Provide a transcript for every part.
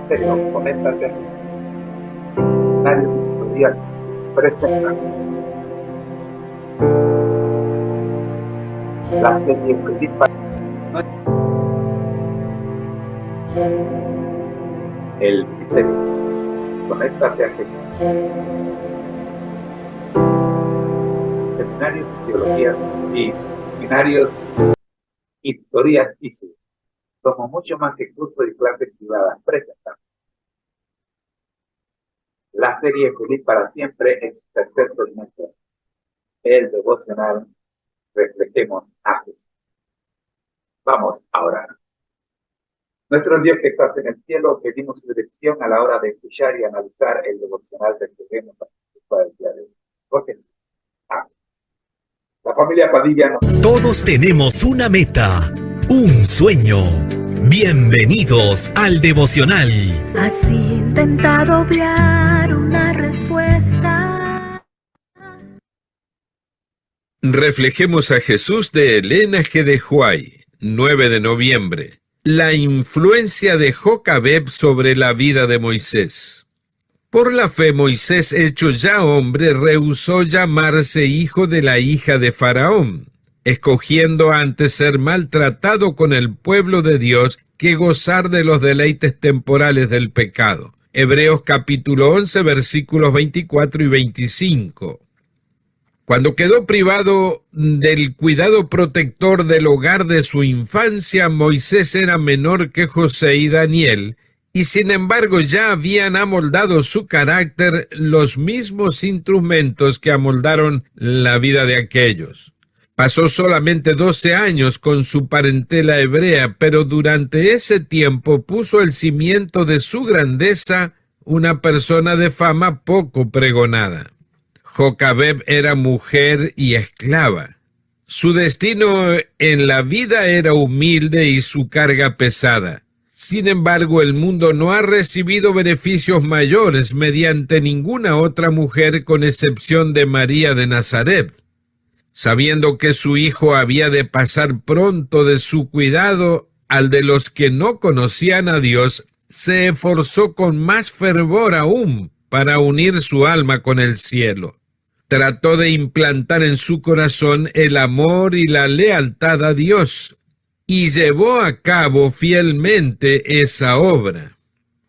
Ministerio Conéctate a Jesús. Seminarios Editoriales presenta la serie Felipa, el Ministerio Conéctate a Jesús. Seminarios de Teología y seminarios Historias ISU. Somos mucho más que cursos y clases privadas. Presentamos la serie Feliz para Siempre en su tercer trimestre. El devocional Reflejemos a Jesús. Vamos a orar. Nuestro Dios que estás en el cielo, pedimos su dirección a la hora de escuchar y analizar el devocional Reflejemos a Jesús para el día de hoy. Porque sí. Amén. La familia Padilla nos... Todos tenemos una meta, un sueño. Bienvenidos al devocional. ¿Has intentado obviar una respuesta? Reflejemos a Jesús de Elena G. de Huay, 9 de noviembre. La influencia de Jocabed sobre la vida de Moisés. Por la fe, Moisés, hecho ya hombre, rehusó llamarse hijo de la hija de Faraón, escogiendo antes ser maltratado con el pueblo de Dios que gozar de los deleites temporales del pecado. Hebreos capítulo 11, versículos 24 y 25. Cuando quedó privado del cuidado protector del hogar de su infancia, Moisés era menor que José y Daniel, y sin embargo ya habían amoldado su carácter los mismos instrumentos que amoldaron la vida de aquellos. Pasó solamente 12 años con su parentela hebrea, pero durante ese tiempo puso el cimiento de su grandeza una persona de fama poco pregonada. Jocabed era mujer y esclava. Su destino en la vida era humilde y su carga pesada. Sin embargo, el mundo no ha recibido beneficios mayores mediante ninguna otra mujer con excepción de María de Nazaret. Sabiendo que su hijo había de pasar pronto de su cuidado al de los que no conocían a Dios, se esforzó con más fervor aún para unir su alma con el cielo. Trató de implantar en su corazón el amor y la lealtad a Dios, y llevó a cabo fielmente esa obra.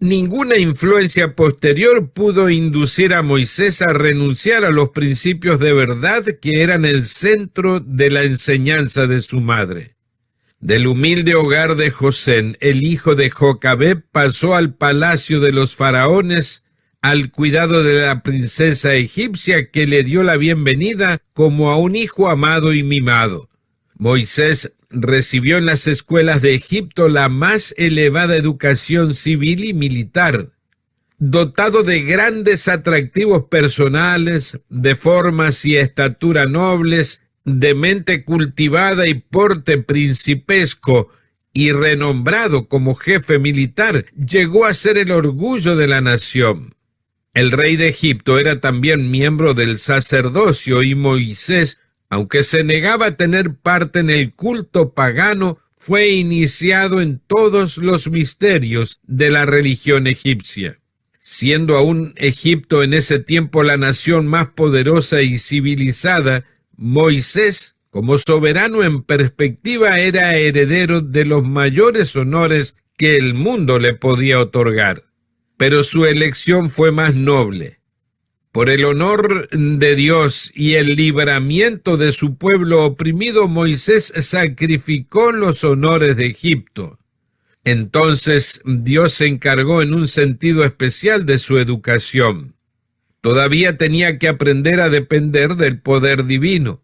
Ninguna influencia posterior pudo inducir a Moisés a renunciar a los principios de verdad que eran el centro de la enseñanza de su madre. Del humilde hogar de José, el hijo de Jocabed pasó al palacio de los faraones, al cuidado de la princesa egipcia que le dio la bienvenida como a un hijo amado y mimado. Moisés recibió en las escuelas de Egipto la más elevada educación civil y militar. Dotado de grandes atractivos personales, de formas y estatura nobles, de mente cultivada y porte principesco, y renombrado como jefe militar, llegó a ser el orgullo de la nación. El rey de Egipto era también miembro del sacerdocio y Moisés, aunque se negaba a tener parte en el culto pagano, fue iniciado en todos los misterios de la religión egipcia. Siendo aún Egipto en ese tiempo la nación más poderosa y civilizada, Moisés, como soberano en perspectiva, era heredero de los mayores honores que el mundo le podía otorgar. Pero su elección fue más noble. Por el honor de Dios y el libramiento de su pueblo oprimido, Moisés sacrificó los honores de Egipto. Entonces Dios se encargó en un sentido especial de su educación. Todavía tenía que aprender a depender del poder divino.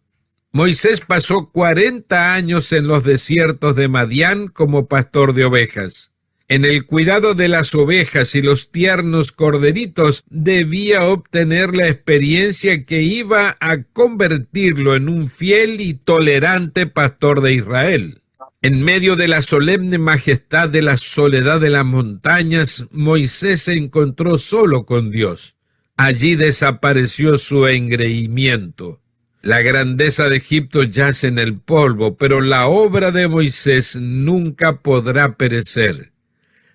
Moisés pasó 40 años en los desiertos de Madián como pastor de ovejas. En el cuidado de las ovejas y los tiernos corderitos debía obtener la experiencia que iba a convertirlo en un fiel y tolerante pastor de Israel. En medio de la solemne majestad de la soledad de las montañas, Moisés se encontró solo con Dios. Allí desapareció su engreimiento. La grandeza de Egipto yace en el polvo, pero la obra de Moisés nunca podrá perecer.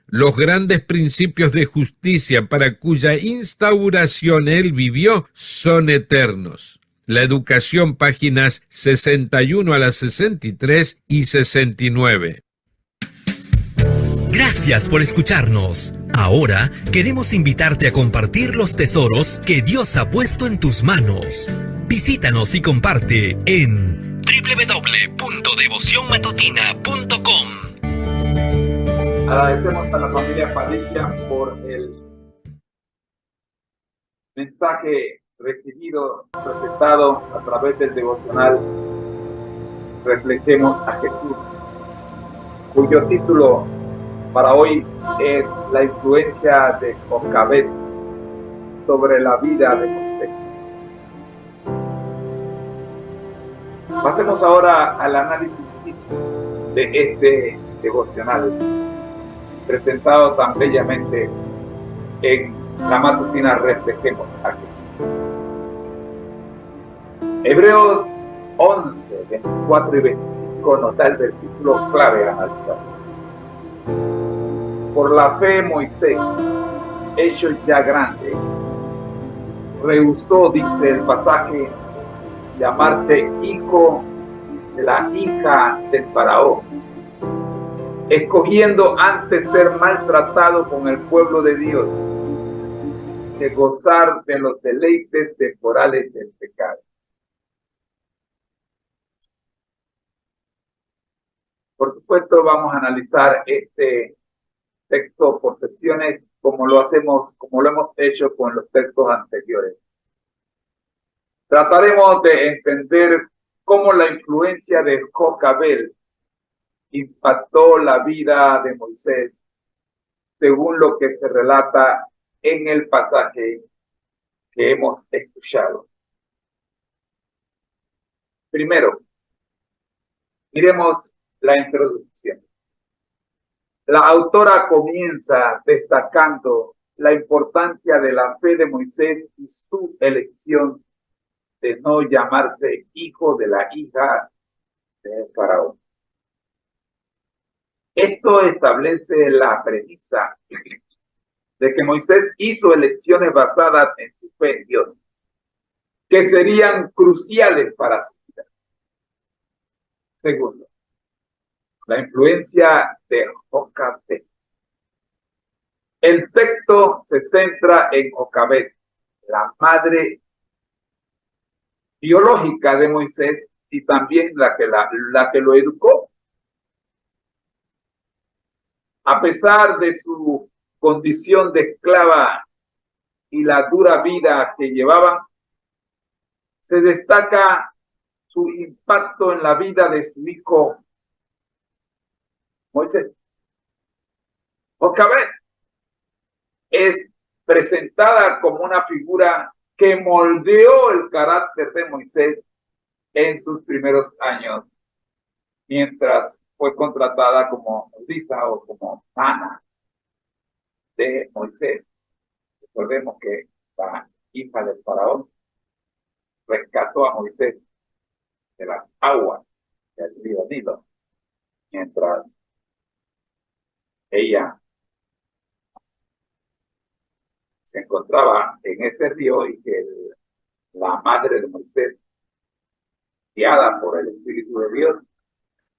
Los grandes principios de justicia para cuya instauración él vivió son eternos. La educación, páginas 61 a la 63 y 69. Gracias por escucharnos. Ahora queremos invitarte a compartir los tesoros que Dios ha puesto en tus manos. Visítanos y comparte en www.devocionmatutina.com. Agradecemos a la familia Padilla por el mensaje recibido, presentado a través del devocional Reflejemos a Jesús, cuyo título para hoy es La influencia de Jocabed sobre la vida de Moisés. Pasemos ahora al análisis físico de este devocional, presentado tan bellamente en la matutina Reflejemos a Jesús. Hebreos 11, 24 y 25 nos da el versículo clave a analizar. Por la fe Moisés, hecho ya grande, rehusó, dice el pasaje, llamarse hijo de la hija del faraón, escogiendo antes ser maltratado con el pueblo de Dios que gozar de los deleites temporales del pecado. Por supuesto, vamos a analizar este texto por secciones como lo hemos hecho con los textos anteriores. Trataremos de entender cómo la influencia de Jocabed impactó la vida de Moisés, según lo que se relata en el pasaje que hemos escuchado. Primero, miremos la introducción. La autora comienza destacando la importancia de la fe de Moisés y su elección de no llamarse hijo de la hija del faraón. Esto establece la premisa de que Moisés hizo elecciones basadas en su fe en Dios, que serían cruciales para su vida. Segundo, la influencia de Jocabed. El texto se centra en Jocabed, la madre biológica de Moisés y también la que lo educó. A pesar de su condición de esclava y la dura vida que llevaban, se destaca su impacto en la vida de su hijo Moisés. Jocabed es presentada como una figura que moldeó el carácter de Moisés en sus primeros años, mientras fue contratada como nodriza o como nana de Moisés. Recordemos que la hija del faraón rescató a Moisés de las aguas del río Nilo, mientras ella se encontraba en ese río y que la madre de Moisés, guiada por el Espíritu de Dios,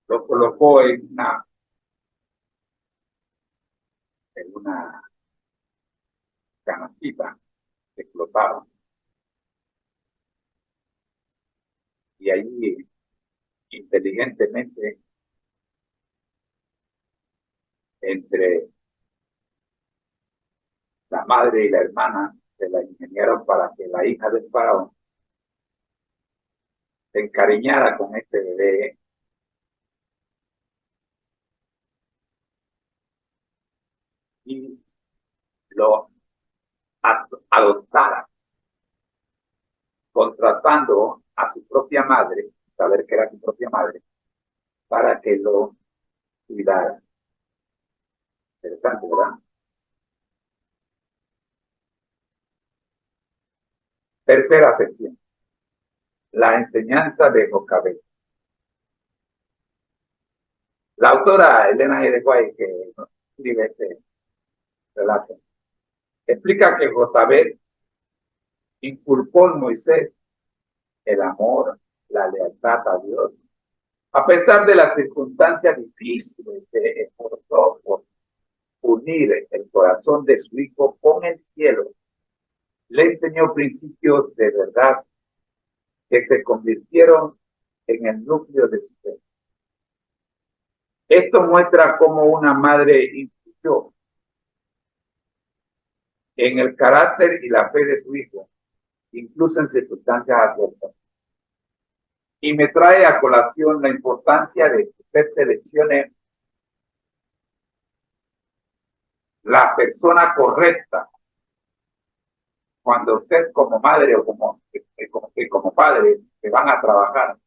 lo colocó en una canastita que flotaba. Y allí, inteligentemente, entre la madre y la hermana, se la ingeniaron para que la hija del faraón se encariñara con este bebé y lo adoptara, contratando a su propia madre, saber que era su propia madre, para que lo cuidara. Interesante, ¿verdad? Tercera sección. La enseñanza de Jocabed. La autora Elena G. de White, que escribe este relato. Explica que Jotabet inculcó en Moisés el amor, la lealtad a Dios. A pesar de las circunstancias difíciles, se esforzó por unir el corazón de su hijo con el cielo. Le enseñó principios de verdad que se convirtieron en el núcleo de su fe. Esto muestra cómo una madre influyó en el carácter y la fe de su hijo, incluso en circunstancias adversas. Y me trae a colación la importancia de que usted seleccione la persona correcta cuando usted como madre o como padre que van a trabajar.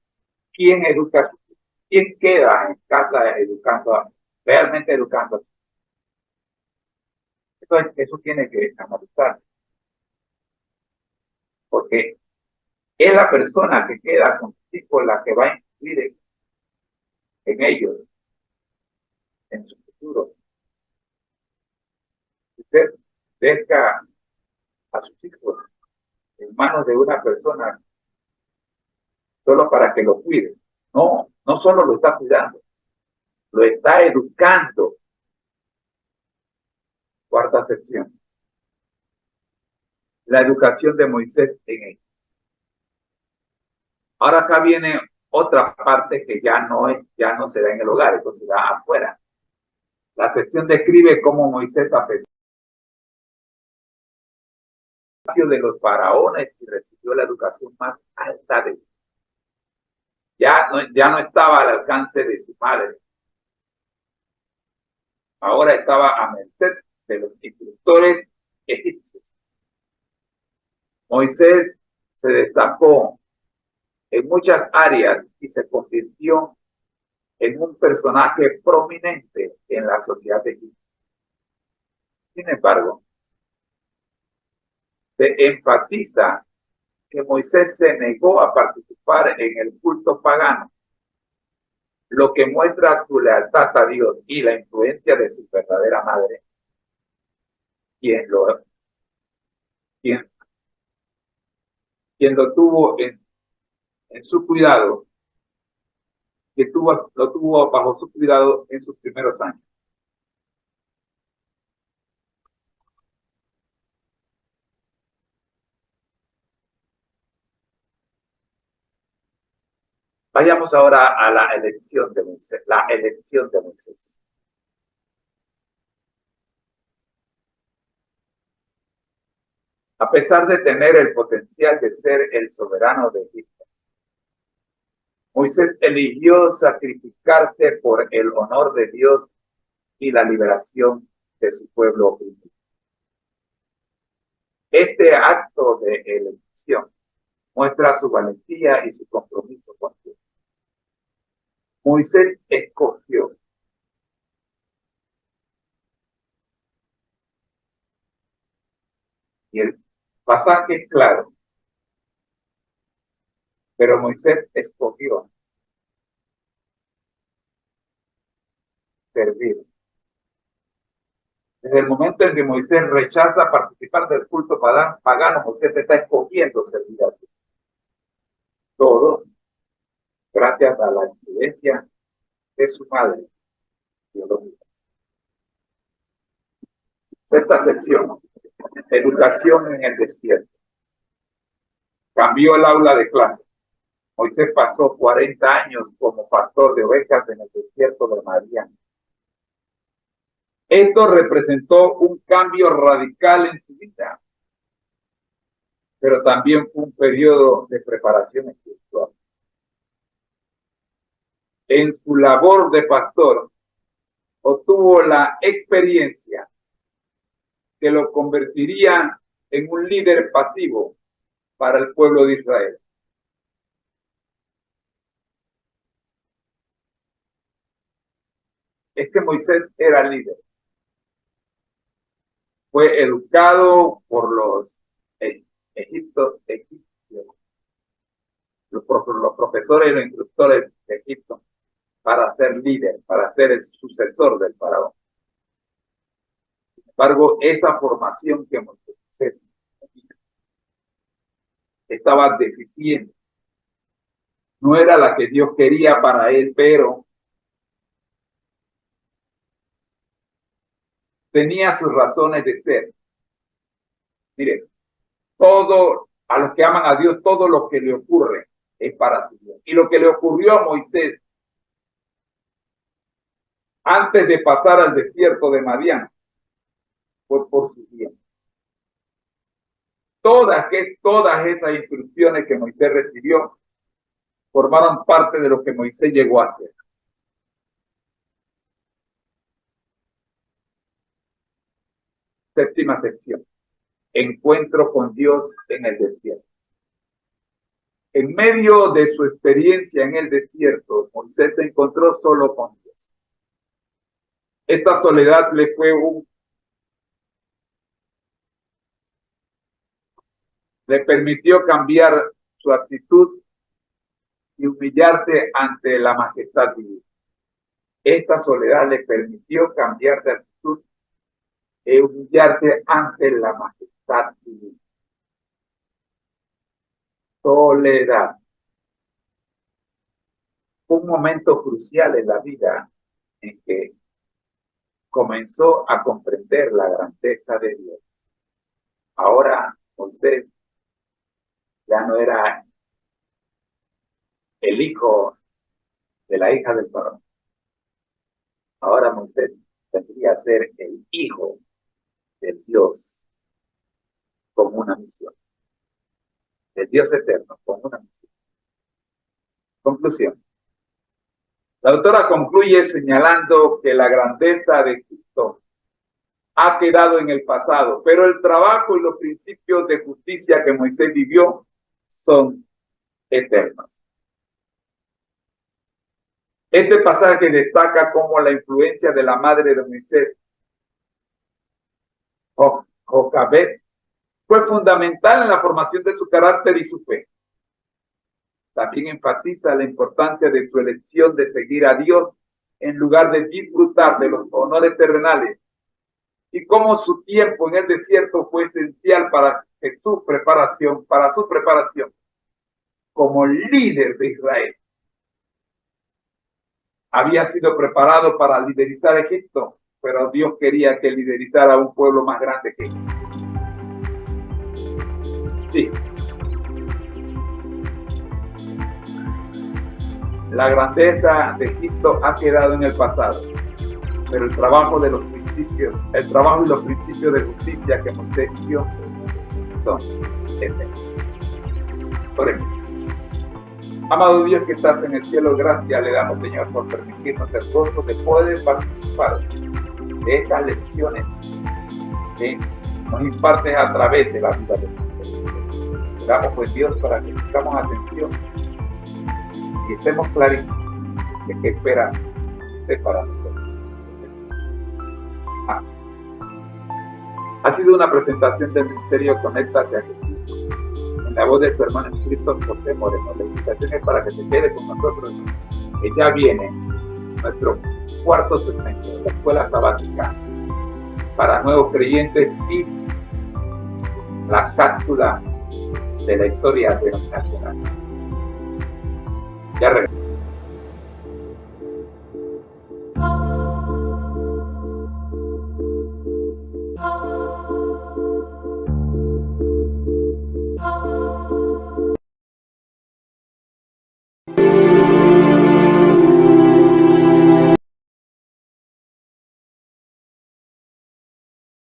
¿Quién educa a sus hijos? ¿Quién queda en casa educando, realmente educando? Entonces, eso tiene que analizar, porque es la persona que queda con sus hijos la que va a influir en ellos, en su futuro. Si usted deja a sus hijos en manos de una persona solo para que lo cuide, no solo lo está cuidando, lo está educando. Cuarta sección. La educación de Moisés en él. Ahora acá viene otra parte que ya no se da en el hogar, entonces se da afuera. La sección describe cómo Moisés, a pesar de los faraones, y recibió la educación más alta de ya no estaba al alcance de su madre. Ahora estaba a merced de los instructores egipcios. Moisés se destacó en muchas áreas y se convirtió en un personaje prominente en la sociedad de Egipto. Sin embargo, se enfatiza que Moisés se negó a participar en el culto pagano, lo que muestra su lealtad a Dios y la influencia de su verdadera madre, quien lo tuvo en su cuidado, lo tuvo bajo su cuidado en sus primeros años. Vayamos ahora a la elección de Moisés. La elección de Moisés. A pesar de tener el potencial de ser el soberano de Egipto, Moisés eligió sacrificarse por el honor de Dios y la liberación de su pueblo oprimido. Este acto de elección muestra su valentía y su compromiso con Dios. Moisés escogió y el pasaje es claro, pero Moisés escogió servir. Desde el momento en que Moisés rechaza participar del culto pagano, Moisés está escogiendo servir a Dios. Todo gracias a la influencia de su madre biológica. Sexta sección. Educación en el desierto. Cambió el aula de clase. Moisés pasó 40 años como pastor de ovejas en el desierto de Madián. Esto representó un cambio radical en su vida, pero también fue un periodo de preparación espiritual. En su labor de pastor, obtuvo la experiencia que lo convertiría en un líder pasivo para el pueblo de Israel. Este Moisés era líder. Fue educado por los egipcios, los profesores y los instructores de Egipto para ser líder, para ser el sucesor del faraón. Sin embargo, esa formación que Moisés estaba deficiente. No era la que Dios quería para él, pero tenía sus razones de ser. Mire, a los que aman a Dios, todo lo que le ocurre es para su bien. Y lo que le ocurrió a Moisés antes de pasar al desierto de Madián fue por su bien. Todas esas instrucciones que Moisés recibió formaron parte de lo que Moisés llegó a hacer. Séptima sección. Encuentro con Dios en el desierto. En medio de su experiencia en el desierto, Moisés se encontró solo con Dios. Esta soledad le permitió cambiar su actitud y humillarse ante la majestad divina. Esta soledad le permitió cambiar de actitud y humillarse ante la majestad divina. Soledad. Un momento crucial en la vida en que comenzó a comprender la grandeza de Dios. Ahora Moisés ya no era el hijo de la hija del faraón. Ahora Moisés tendría que ser el hijo del Dios con una misión. El Dios eterno con una misión. Conclusión. La autora concluye señalando que la grandeza de Egipto ha quedado en el pasado, pero el trabajo y los principios de justicia que Moisés vivió son eternos. Este pasaje destaca cómo la influencia de la madre de Moisés, Jocabed, fue fundamental en la formación de su carácter y su fe. También enfatiza la importancia de su elección de seguir a Dios en lugar de disfrutar de los honores terrenales y cómo su tiempo en el desierto fue esencial para su preparación como líder de Israel. Había sido preparado para liderizar Egipto, pero Dios quería que liderizara a un pueblo más grande que él. Sí. La grandeza de Egipto ha quedado en el pasado, pero el trabajo y los principios de justicia que Moisés dio son eternos. Oremos. Amado Dios que estás en el cielo, gracias le damos, Señor, por permitirnos el gozo de poder participar de estas lecciones que nos impartes a través de la vida de Dios. Le damos, pues, Dios, para que tengamos atención y estemos claritos de qué espera usted para nosotros. Ha sido una presentación del Ministerio Conéctate a Jesús, en la voz de tu hermano en Cristo, José Moreno. La invitación es para que se quede con nosotros, que ya viene nuestro cuarto segmento de la escuela sabática para nuevos creyentes y la cápsula de la historia denominacional. Ya regresamos.